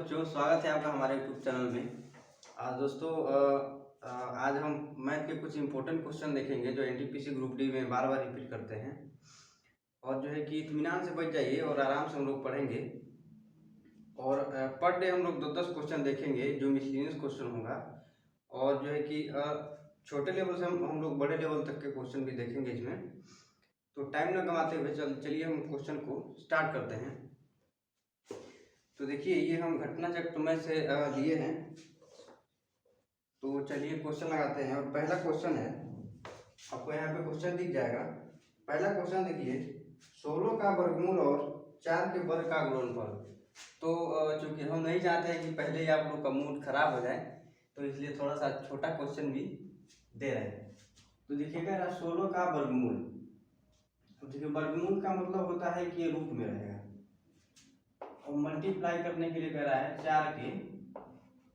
बच्चों, स्वागत है आपका हमारे यूट्यूब चैनल में। आज दोस्तों आज हम मैथ के कुछ इंपॉर्टेंट क्वेश्चन देखेंगे जो एनटीपीसी ग्रुप डी में बार बार रिपीट करते हैं। और जो है कि इत्मीनान से बच जाइए और आराम से हम लोग पढ़ेंगे। और पर डे हम लोग 10-10 क्वेश्चन देखेंगे जो मिसलिनियस क्वेश्चन होगा। और जो है कि छोटे लेवल से हम लोग बड़े लेवल तक के क्वेश्चन भी देखेंगे इसमें। तो टाइम न गंवाते हुए चलिए हम क्वेश्चन को स्टार्ट करते हैं। तो देखिए, ये हम घटना चक्र में से लिए हैं। तो चलिए क्वेश्चन लगाते हैं। और पहला क्वेश्चन है, आपको यहाँ पे क्वेश्चन दिख जाएगा। पहला क्वेश्चन देखिए, 16 का वर्गमूल और 4 के वर्ग का गुणनफल। तो चूंकि हम नहीं चाहते हैं कि पहले ही आप लोग का मूड खराब हो जाए, तो इसलिए थोड़ा सा छोटा क्वेश्चन भी दे रहे हैं। तो देखिएगा 16 का वर्गमूल। तो देखिए, वर्गमूल का मतलब होता है कि ये रूप में रहेगा और मल्टीप्लाई करने के लिए कह रहा है 4 के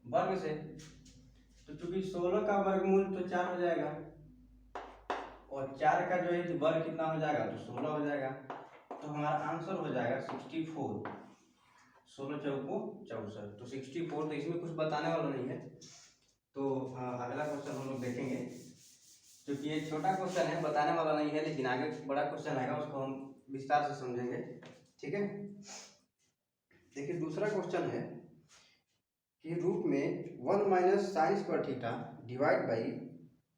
वर्ग से। तो चूंकि 16 का वर्गमूल तो 4 हो जाएगा और 4 का जो है वर्ग कितना हो जाएगा, तो 16 हो जाएगा। तो हमारा आंसर हो जाएगा 64। 16 चौको 64, तो 64। तो इसमें कुछ बताने वाला नहीं है। तो अगला क्वेश्चन हम लोग देखेंगे। क्योंकि ये छोटा क्वेश्चन है, बताने वाला नहीं है, लेकिन आगे बड़ा क्वेश्चन आएगा, उसको हम विस्तार से समझेंगे। ठीक है, देखिए दूसरा क्वेश्चन है कि रूप में 1 minus sine square theta divide by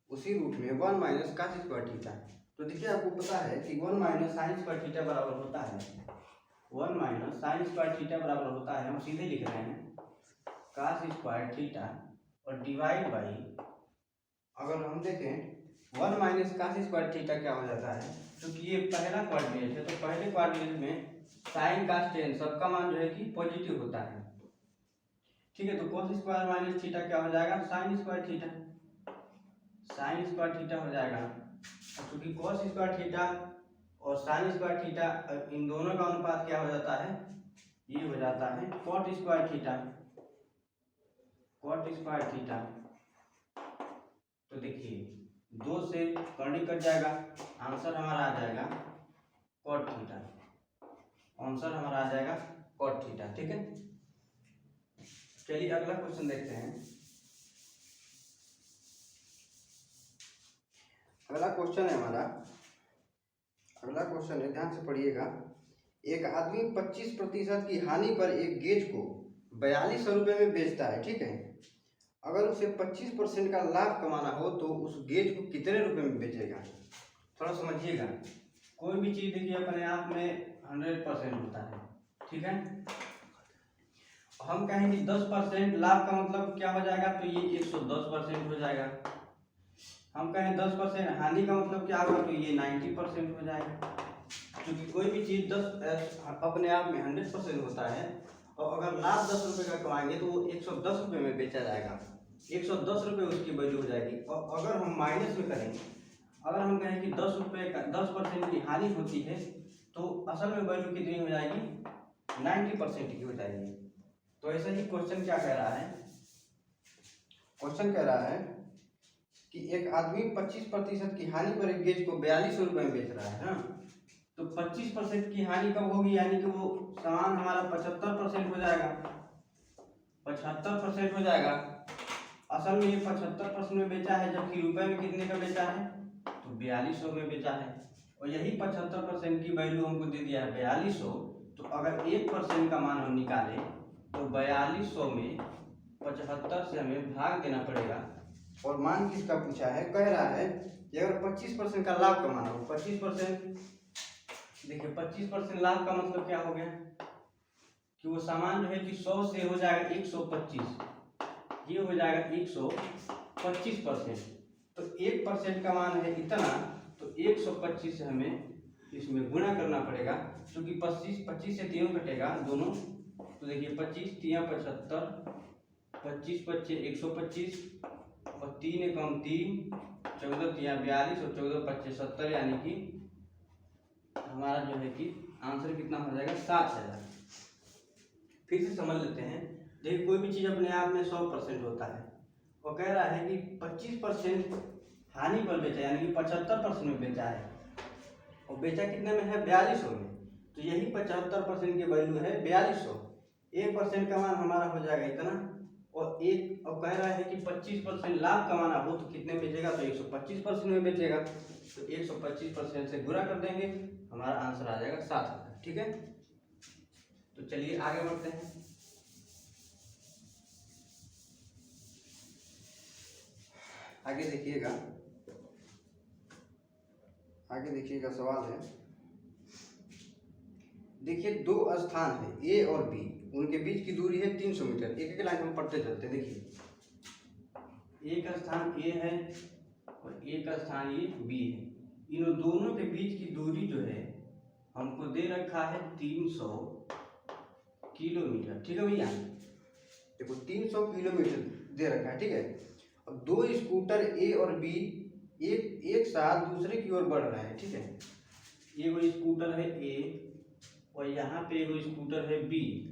उसी रूप में 1 माइनस कॉस स्क्वायर थीटा। तो देखिए, आपको पता है कि 1 माइनस साइन स्क्वायर थीटा बराबर होता है 1 माइनस साइन स्क्वायर थीटा बराबर होता है, हम सीधे लिख रहे हैं कॉस स्क्वायर थीटा और डिवाइड बाई, अगर हम देखें 1 माइनस कॉस स्क्वायर थीटा क्या हो जाता है, क्योंकि ये पहला क्वाड्रेंट है। तो पहले क्वाड्रेंट में साइन कॉस टेन सबका मान जो है कि पॉजिटिव होता है। ठीक है, तो कॉस स्क्वायर माइनस थीटा क्या हो जाएगा, sine square theta. Sine square theta हो जाएगा, क्योंकि कॉस स्क्वायर थीटा और साइन स्क्वायर थीटा इन दोनों का अनुपात क्या हो जाता है, ये हो जाता है cot square theta. Cot square theta. तो देखिए 2 से कर्णी कट जाएगा, आंसर हमारा आ जाएगा कॉट थीटा। आंसर हमारा आ जाएगा कॉट थीटा। ठीक है, चलिए अगला क्वेश्चन देखते हैं। अगला क्वेश्चन है हमारा, अगला क्वेश्चन है, ध्यान से पढ़िएगा। एक आदमी 25% की हानि पर एक गेज को 4200 रुपये में बेचता है। ठीक है, अगर उसे 25% का लाभ कमाना हो तो उस गेज को कितने रुपए में बेचेगा। थोड़ा समझिएगा। कोई भी चीज देखिए अपने आप में 100% होता है। ठीक है, हम कहेंगे 10% लाभ का मतलब क्या हो जाएगा, तो ये 110% हो जाएगा। हम कहें 10% हानि का मतलब क्या होगा, तो ये 90% हो जाएगा। क्योंकि कोई भी चीज 10 अपने आप में 100% होता है, और अगर लाभ 10 रुपये का कमाएंगे तो वो 110 रुपये में बेचा जाएगा। 110 रुपये उसकी वैल्यू हो जाएगी। और अगर हम माइनस में करें, अगर हम कहें कि 10 रुपये का 10% की हानि होती है, तो असल में वैल्यू कितनी हो जाएगी, 90% की हो जाएगी। तो ऐसा ही क्वेश्चन क्या कह रहा है, क्वेश्चन कह रहा है कि एक आदमी 25% की हानि पर एक गेज को 4200 रुपये में बेच रहा है ना। तो 25% की हानि कब होगी, यानी कि वो सामान हमारा 75% हो जाएगा। 75% हो जाएगा। असल में ये 75% में बेचा है, जबकि रुपए में कितने का बेचा है, तो 4200 में बेचा है। और यही 75% की वैल्यू हमको दे दिया है 4200। तो अगर 1% का मान हम निकालें तो 4200 में 75 से हमें भाग देना पड़ेगा। और मान किसका पूछा है, कह रहा है कि अगर 25% का लाभ कमाना हो, 25%, देखिए 25% लाभ का मतलब क्या हो गया कि वो सामान जो है कि 100 से हो जाएगा 125, ये हो जाएगा 125%। तो 1% का मान है इतना, तो 125 से हमें इसमें गुणा करना पड़ेगा, क्योंकि 25 से 3 कटेगा दोनों। तो देखिए 25 3 75, 25 25 125 और 3 एकम 3, 14 3 42 और 14 25 70, यानी कि हमारा जो है कि आंसर कितना हो जाएगा, 7000। फिर से समझ लेते हैं। देखिए कोई भी चीज अपने आप में 100% होता है, वो कह रहा है कि 25% हानि पर बेचा, यानी कि 75% में बेचा है, और बेचा कितने में है, 4200 में। तो यही 75% की वैल्यू है 4200। 1% का मान हमारा हो जाएगा इतना, और एक और कह रहा है कि 25% लाभ कमाना हो तो कितने बेचेगा, तो 125% में बेचेगा, तो 125% से गुणा कर देंगे, हमारा आंसर आ जाएगा 7,000। ठीक है, तो चलिए आगे बढ़ते हैं। आगे देखिएगा सवाल है, देखिए दो स्थान है ए और बी, उनके बीच की दूरी है 300 मीटर। एक एक लाइन हम पढ़ते चलते हैं। देखिए एक स्थान ए है और एक स्थान ये बी है, इन दोनों के बीच की दूरी जो है हमको दे रखा है 300 किलोमीटर। ठीक है भैया, देखो 300 किलोमीटर दे रखा है। ठीक है, अब दो स्कूटर ए और बी एक साथ दूसरे की ओर बढ़ रहे हैं। ठीक है, एगो स्कूटर है ए और यहाँ पे एगो स्कूटर है बी।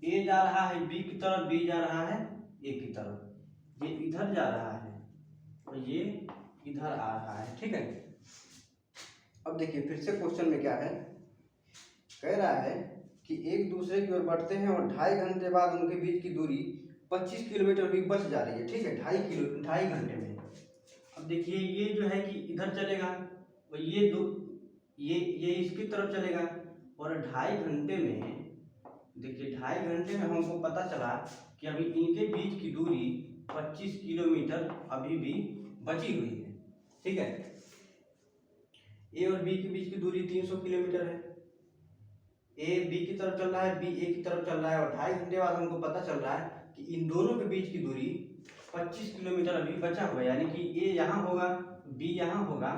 ए जा रहा है बी की तरफ, बी जा रहा है ए की तरफ। ये इधर जा रहा है और ये इधर आ रहा है। ठीक है, अब देखिए फिर से क्वेश्चन में क्या है, कह रहा है कि एक दूसरे की ओर बढ़ते हैं और 2.5 घंटे बाद उनके बीच की दूरी 25 किलोमीटर भी बच जा रही है। ठीक है, 2.5 घंटे में। अब देखिए ये जो है कि इधर चलेगा और ये इसकी तरफ चलेगा, और 2.5 घंटे में, देखिए 2.5 घंटे में हमको पता चला कि अभी इनके बीच की दूरी 25 किलोमीटर अभी भी बची हुई है। ठीक है, ए और बी के बीच की दूरी 300 किलोमीटर है। ए बी की तरफ चल रहा है, बी ए की तरफ चल रहा है, और 2.5 घंटे बाद हमको पता चल रहा है कि इन दोनों के बीच की दूरी 25 किलोमीटर अभी बचा हुआ है। यानी कि ए यहाँ होगा, बी यहाँ होगा,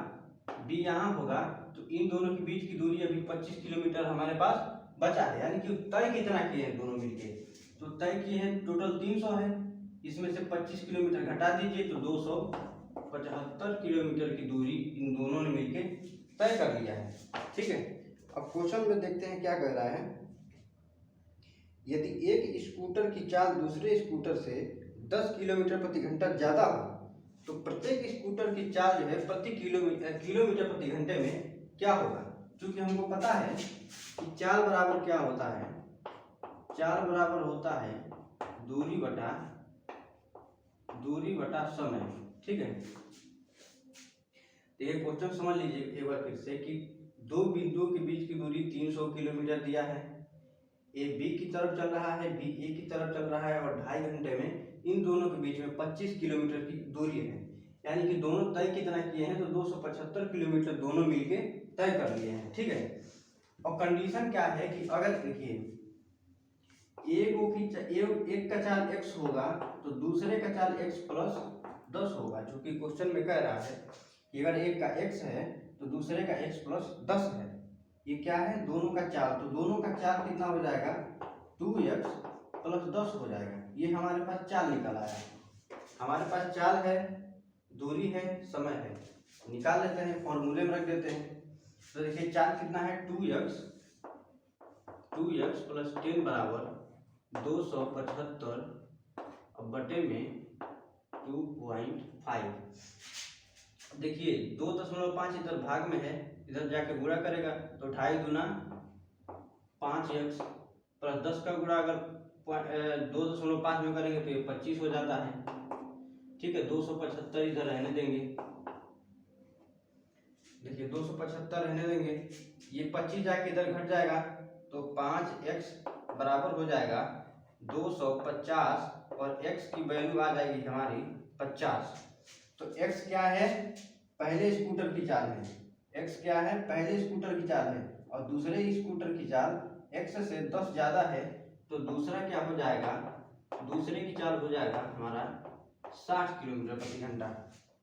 बी यहाँ होगा, तो इन दोनों के बीच की दूरी अभी 25 किलोमीटर हमारे पास बचा है। यानी कि तय कितना किए हैं दोनों मिलके, तो तय किए हैं टोटल 300 है, इसमें से 25 किलोमीटर घटा दीजिए तो 275 किलोमीटर की दूरी इन दोनों ने मिलके तय कर लिया है। ठीक है, अब क्वेश्चन में देखते हैं क्या कह रहा है, यदि एक स्कूटर की चाल दूसरे स्कूटर से 10 किलोमीटर प्रति घंटा ज्यादा हो तो प्रत्येक स्कूटर की चाल जो है प्रति किलोमीटर प्रति घंटे में क्या होगा। क्योंकि हमको पता है कि चाल बराबर क्या होता है, चाल बराबर होता है दूरी बटा समय। ठीक है, तो ये क्वेश्चन समझ लीजिए एक बार फिर से कि दो बिंदुओं के बीच की दूरी 300 किलोमीटर दिया है, ए बी की तरफ चल रहा है, बी ए की तरफ चल रहा है, और 2.5 घंटे में इन दोनों के बीच में 25 किलोमीटर की दूरी है। यानी कि दोनों तय कितना किए हैं, तो 275 किलोमीटर दोनों मिलके तय कर लिए हैं। ठीक है, और कंडीशन क्या है कि अगर देखिए एक का चाल x होगा तो दूसरे का चाल x प्लस 10 होगा। चूंकि क्वेश्चन में कह रहा है कि अगर एक का x है तो दूसरे का x प्लस 10 है, ये क्या है दोनों का चाल, तो दोनों का चाल कितना हो जाएगा 2x प्लस 10 हो जाएगा। ये हमारे पास चाल निकल आया, हमारे पास चाल है, दूरी है, समय है, निकाल लेते हैं, फॉर्मूले में रख देते हैं। तो देखिए चाल कितना है 2x प्लस 10 बराबर 275 अब बटे में 2.5। देखिए 2.5 इधर भाग में है, इधर जाके गुणा करेगा तो 2.5 दूना 5x प्लस 10 का गुणा अगर 2.5 में करेंगे तो ये 25 हो जाता है। ठीक है, 275 इधर रहने देंगे, देखिए 275 रहने देंगे, ये 25 जाके इधर घट जाएगा तो 5x बराबर हो जाएगा 250 और x की वैल्यू आ जाएगी हमारी 50। तो x क्या है, पहले स्कूटर की चाल है, x क्या है पहले स्कूटर की चाल है, और दूसरे स्कूटर की चाल x से 10 ज्यादा है, तो दूसरा क्या हो जाएगा, दूसरे की चाल हो जाएगा हमारा 60 किलोमीटर प्रति घंटा।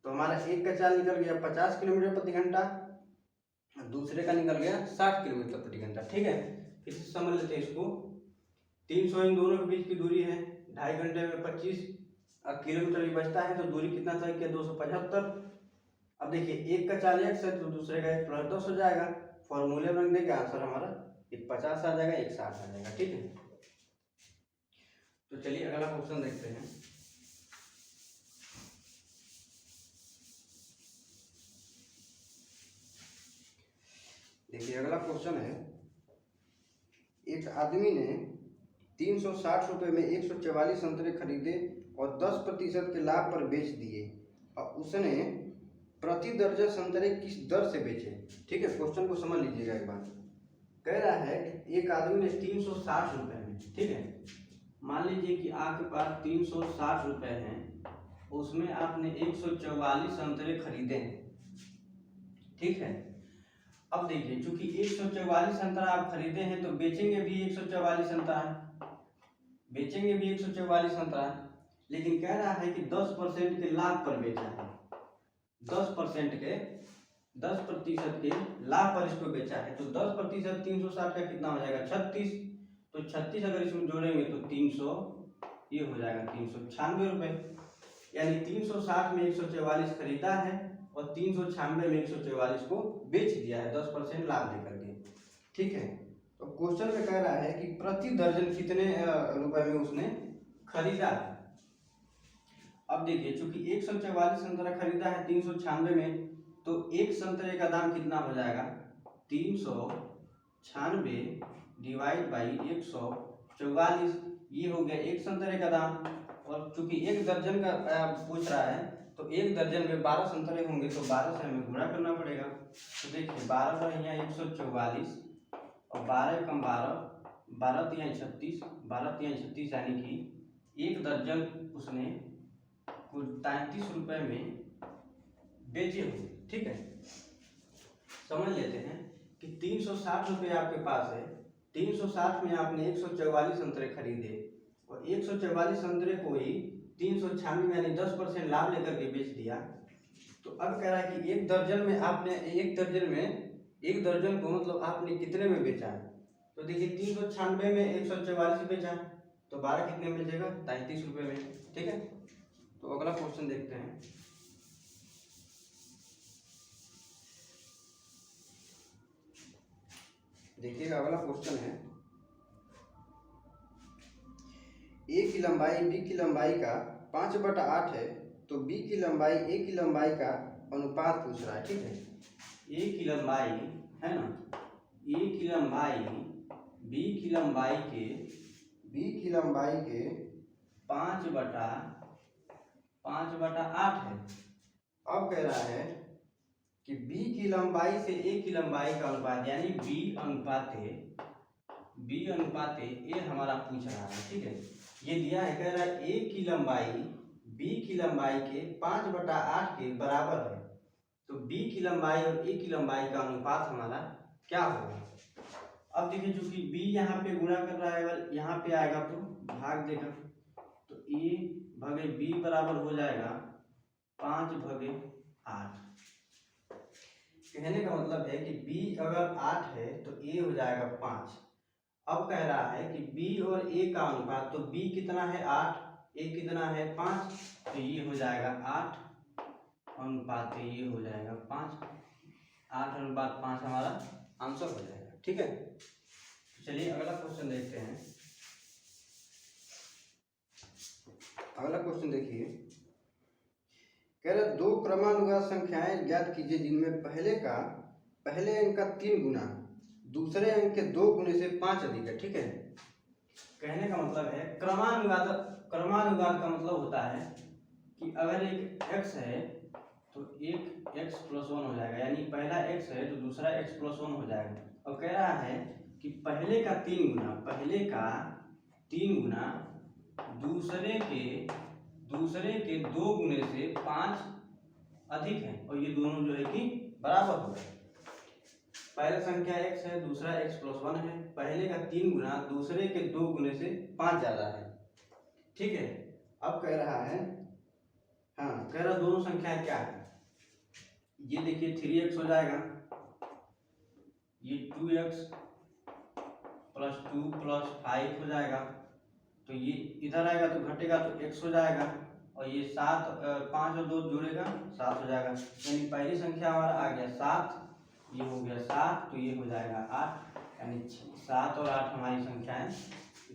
तो हमारा एक का चाल निकल गया 50 किलोमीटर प्रति घंटा, दूसरे का निकल गया 60 किलोमीटर प्रति घंटा। ठीक है, फिर से समझ लेते हैं इसको, 300 इन दोनों के बीच की दूरी है, 2.5 घंटे में 25 किलोमीटर भी बचता है, तो दूरी कितना तय किया 275। अब देखिए एक का चाल x है तो दूसरे का प्लस 10 हो जाएगा, फॉर्मूले में रख देंगे, आंसर हमारा एक 50 आ जाएगा, एक 60 आ जाएगा। ठीक है, तो चलिए अगला क्वेश्चन देखते हैं। देखिए अगला क्वेश्चन है, एक आदमी ने ₹360 में 144 संतरे खरीदे और 10% के लाभ पर बेच दिए और उसने प्रति दर्जन संतरे किस दर से बेचे। ठीक है, क्वेश्चन को समझ लीजिएगा एक बार। कह रहा है कि एक आदमी ने ₹360 में, ठीक है, मान लीजिए कि आपके पास ₹360 हैं, उसमें आपने 144 संतरे खरीदे हैं। ठीक है, अब देखिए चूंकि 144 संतरा आप खरीदे हैं तो बेचेंगे भी 144 संतरा, बेचेंगे भी 144 संतरा, लेकिन कह रहा है कि 10% के लाभ पर बेचा है, 10% के 10% के लाभ पर इसको बेचा है। तो 10% 360 का कितना हो जाएगा 36, तो 36 अगर इसमें जोड़ेंगे तो 300, ये हो जाएगा 396 रुपये। यानी 360 में 144 खरीदा है और 396 में 144 को बेच दिया है 10% लाभ लेकर के। ठीक है, तो क्वेश्चन में कह रहा है कि प्रति दर्जन कितने रुपए में उसने खरीदा है। अब देखिए चूंकि 144 संतरा खरीदा है 396 में, तो एक संतरे का दाम कितना हो जाएगा 396 डिवाइड बाई 144, ये हो गया एक संतरे का दाम। और चूंकि एक दर्जन का पूछ रहा है तो एक दर्जन में 12 संतरे होंगे तो 12 से हमें गुणा करना पड़ेगा। तो देखिए 12 पर यहाँ 144 और 12 कम 12, 12 तिहाई 36, 12 तिहाई 36, यानी कि एक दर्जन उसने कुल 33 रुपये में बेचे हुए। ठीक है, समझ लेते हैं कि 360 रुपये आपके पास है, 360 में आपने 144 संतरे खरीदे और 144 संतरे को ही 396 यानी 10% लाभ लेकर के बेच दिया। तो अब कह रहा है कि एक दर्जन में आपने एक दर्जन को मतलब आपने कितने में बेचा है। तो देखिए 396 में 144 बेचा, तो 12 कितने में बेचेगा 33 रुपये में। ठीक है, तो अगला क्वेश्चन देखते हैं। देखिएगा अगला क्वेश्चन है, ए की लंबाई बी की लंबाई का 5/8 है, तो बी की लंबाई ए की लंबाई का अनुपात पूछ रहा है। ठीक है, ए की लंबाई है ना, ए की लंबाई बी की लंबाई के 5/8 है। अब कह रहा है कि बी की लंबाई से ए की लंबाई का अनुपात, यानी बी अनुपात ए हमारा पूछ रहा है। ठीक है, ये दिया है, कह रहा है ए की लंबाई बी की लंबाई के 5/8 के बराबर है, तो बी की लंबाई और ए की लंबाई का अनुपात हमारा क्या होगा। अब देखिए चूंकि बी यहाँ पे गुणा कर रहा है, अगर यहाँ पे आएगा तो भाग देगा, तो ए भागे बी बराबर हो जाएगा 5/8। कहने का मतलब है कि b अगर 8 है तो a हो जाएगा 5। अब कह रहा है कि b और a का अनुपात, तो b कितना है 8, a कितना है 5, तो ये हो जाएगा 8 अनुपात ये हो जाएगा 5, 8/5 हमारा आंसर हो जाएगा। ठीक है, चलिए अगला क्वेश्चन देखते हैं। अगला क्वेश्चन देखिए, कह रहे दो क्रमानुगत संख्याएं ज्ञात कीजिए जिनमें पहले अंक का 3 गुना दूसरे अंक के 2 गुने से 5 अधिक है। ठीक है, कहने का मतलब है क्रमानुगत का मतलब होता है कि अगर एक x है तो एक x + 1 हो जाएगा, यानी पहला x है तो दूसरा x + 1 हो जाएगा। और कह रहा है कि पहले का 3 गुना दूसरे के 2 गुने से 5 अधिक है, और ये दोनों जो है कि बराबर हो गए। पहला संख्या x है, दूसरा x + 1 है, पहले का 3 गुना दूसरे के 2 गुने से 5 ज्यादा है। ठीक है, अब कह रहा है, हाँ कह रहा दोनों संख्याएं क्या है, ये देखिए 3x हो जाएगा, ये 2x + 2 + 5 हो जाएगा, तो ये इधर आएगा तो घटेगा तो x हो जाएगा, और ये 7 5 और 2 जोड़ेगा 7 हो जाएगा। यानी पहली संख्या हमारा आ गया 7, ये हो गया 7, तो ये हो जाएगा 8, यानी 7 और 8 हमारी संख्याएं,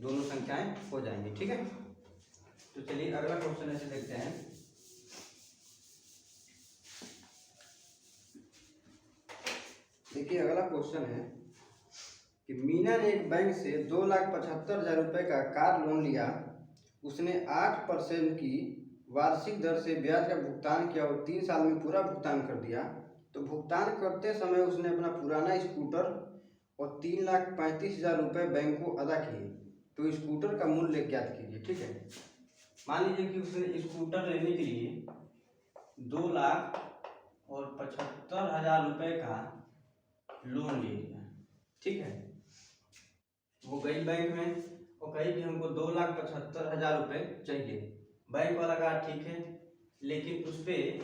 दोनों संख्याएं हो जाएंगी। ठीक है, तो चलिए अगला क्वेश्चन ऐसे देखते हैं। देखिए अगला क्वेश्चन है, कि मीना ने एक बैंक से 2,75,000 रुपये का कार लोन लिया। उसने 8% की वार्षिक दर से ब्याज का भुगतान किया और 3 साल में पूरा भुगतान कर दिया। तो भुगतान करते समय उसने अपना पुराना स्कूटर और 3,35,000 रुपये बैंक को अदा किए। तो स्कूटर का मूल्य ज्ञात कीजिए। ठीक है, मान लीजिए कि उसने स्कूटर लेने के लिए 2,75,000 रुपये का लोन ले लिया। ठीक है, वो गई बैंक में और कही कि हमको 2,75,000 रुपये चाहिए। बैंक वाला कहा ठीक है, लेकिन उस पर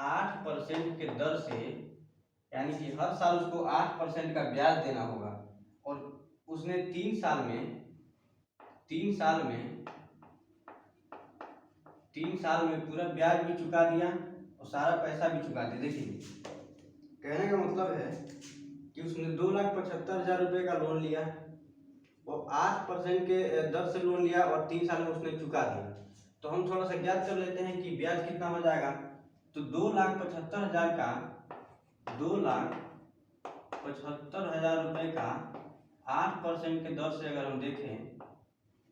8% के दर से, यानी कि हर साल उसको 8% का ब्याज देना होगा। और उसने 3 साल में पूरा ब्याज भी चुका दिया और सारा पैसा भी चुका दिया। देखिए, कहने का मतलब है कि उसने 2,75,000 रुपये का लोन लिया और 8% के दर से लोन लिया और 3 साल में उसने चुका दिया। तो हम थोड़ा सा ज्ञात कर लेते हैं कि ब्याज कितना हो जाएगा। तो 2,75,000 का 2,75,000 रुपये का 8% के दर से अगर हम देखें,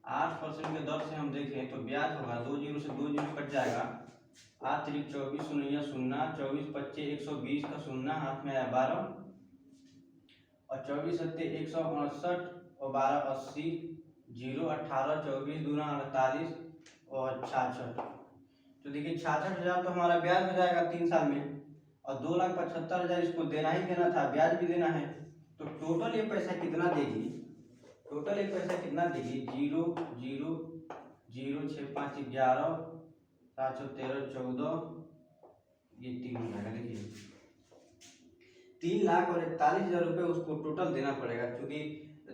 8% के दर से हम देखें तो ब्याज होगा 2 जीरो से 2 जीरो कट जाएगा। 8 तिरिक 24, 0 0, 24 25 120 का 0 हाथ में आया 12 और 24 सत्ते 168 और 12 80 0 18 24 दूना 48 और 66। तो देखिए 66,000 तो हमारा ब्याज हो जाएगा 3 साल में और 2,75,000 इसको देना ही देना था, ब्याज भी देना है। तो टोटल ये पैसा कितना देगी, 0 0 0 6 5 11 7 13 14, ये 3 हो जाएगा। देखिए 3,41,000 रुपये उसको टोटल देना पड़ेगा, क्योंकि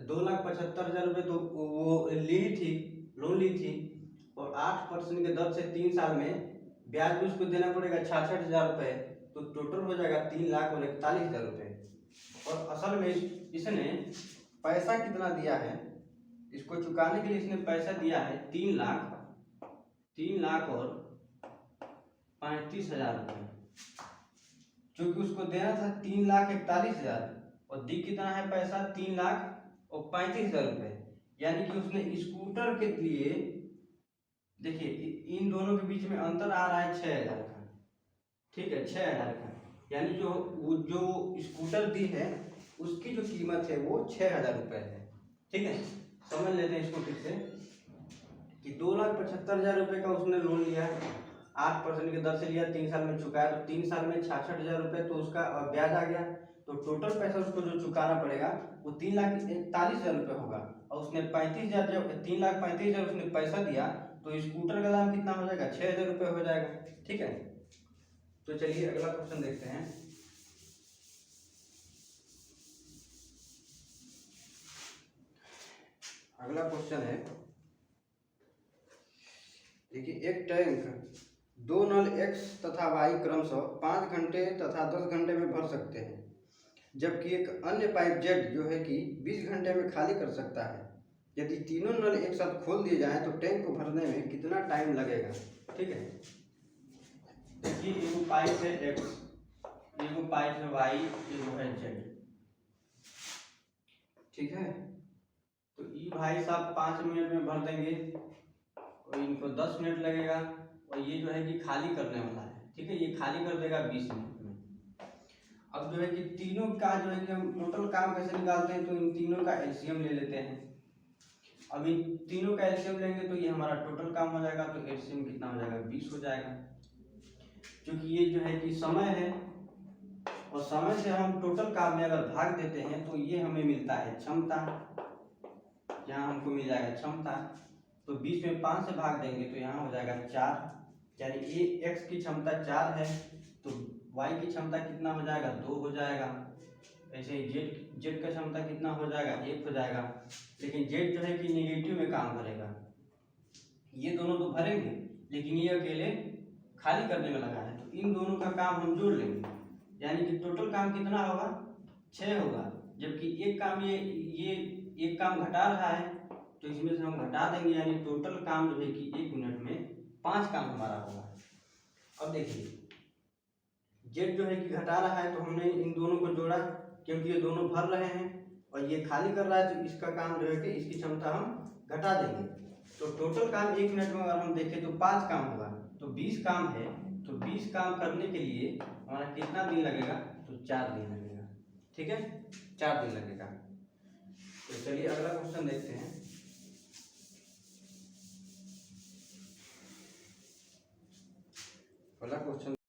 2,75,000 रुपये तो वो ली थी, लोन ली थी और 8% के दर से 3 साल में ब्याज भी उसको देना पड़ेगा 66,000 रुपये। तो टोटल हो जाएगा 3,41,000 रुपये। और असल में इसने पैसा कितना दिया है, इसको चुकाने के लिए इसने पैसा दिया है 3,35,000 रुपये, क्योंकि उसको देना था 3,41,000 और दी कितना है पैसा 3,35,000 रुपये। यानी कि उसने स्कूटर के लिए, देखिए इन दोनों के बीच में अंतर आ रहा है 6,000 का। ठीक है, 6,000 का, यानी जो स्कूटर दी है उसकी जो कीमत है वो 6,000 रुपये है। ठीक है, समझ लेते हैं इसको फिर से कि 2,75,000 रुपये का उसने लोन लिया, 8% के दर से लिया, 3 साल में चुकाया। तो 3 साल में 66,000 रुपये तो उसका ब्याज आ गया। तो टोटल पैसा उसको जो चुकाना पड़ेगा वो 3,41,000 रुपये होगा। और उसने 35,000, जब 3,35,000 उसने पैसा दिया तो स्कूटर का दाम कितना हो जाएगा, 6,000 रुपये हो जाएगा। ठीक है, तो चलिए अगला क्वेश्चन देखते हैं। अगला क्वेश्चन है, देखिए एक टैंक 2 नल X तथा Y क्रमशः 5 घंटे तथा 10 घंटे में भर सकते हैं, जबकि एक अन्य पाइप Z जो है कि 20 घंटे में खाली कर सकता है। यदि तीनों नल एक साथ खोल दिए जाएं तो टैंक को भरने में कितना टाइम लगेगा। ठीक है, देखिए एगो पाइप है X, एगो पाइप है Y, एगो है Z। ठीक है, तो ये भाई साहब 5 मिनट में भर देंगे और इनको 10 मिनट लगेगा और ये जो है कि खाली करने वाला है। ठीक है, ये खाली कर देगा 20 मिनट में। अब जो है कि तीनों का जो है कि हम टोटल काम कैसे निकालते हैं, तो इन तीनों का एलसीएम ले लेते हैं। अब इन तीनों का एलसीएम लेंगे तो ये हमारा टोटल काम हो जाएगा। तो एलसीएम कितना हो जाएगा, 20 हो जाएगा। क्योंकि ये जो है कि समय है और समय से हम टोटल काम में अगर भाग देते हैं तो ये हमें मिलता है क्षमता, यहाँ हमको मिल जाएगा क्षमता। तो 20 में 5 से भाग देंगे तो यहाँ हो जाएगा 4, यानी ये x की क्षमता 4 है तो y की क्षमता कितना हो जाएगा, 2 हो जाएगा। ऐसे ही z का क्षमता कितना हो जाएगा, 1 हो जाएगा। लेकिन z जो है कि नेगेटिव में काम करेगा, ये दोनों तो भरेंगे लेकिन ये अकेले खाली करने में लगा है। तो इन दोनों का काम हम जोड़ लेंगे, यानी कि टोटल काम कितना होगा, 6 होगा। जबकि एक काम ये एक काम घटा रहा है तो इसमें से हम घटा देंगे, यानी टोटल काम जो है कि 1 मिनट में 5 काम हमारा होगा। अब देखिए जेड जो है कि घटा रहा है तो हमने इन दोनों को जोड़ा, क्योंकि ये दोनों भर रहे हैं और ये खाली कर रहा है, तो इसका काम जो है कि इसकी क्षमता हम घटा देंगे। तो टोटल काम 1 मिनट में अगर हम देखें तो 5 काम होगा, तो 20 काम है, तो 20 काम करने के लिए हमारा कितना दिन लगेगा, तो 4 दिन लगेगा। ठीक है, 4 दिन लगेगा। तो चलिए अगला क्वेश्चन देखते हैं। अगला क्वेश्चन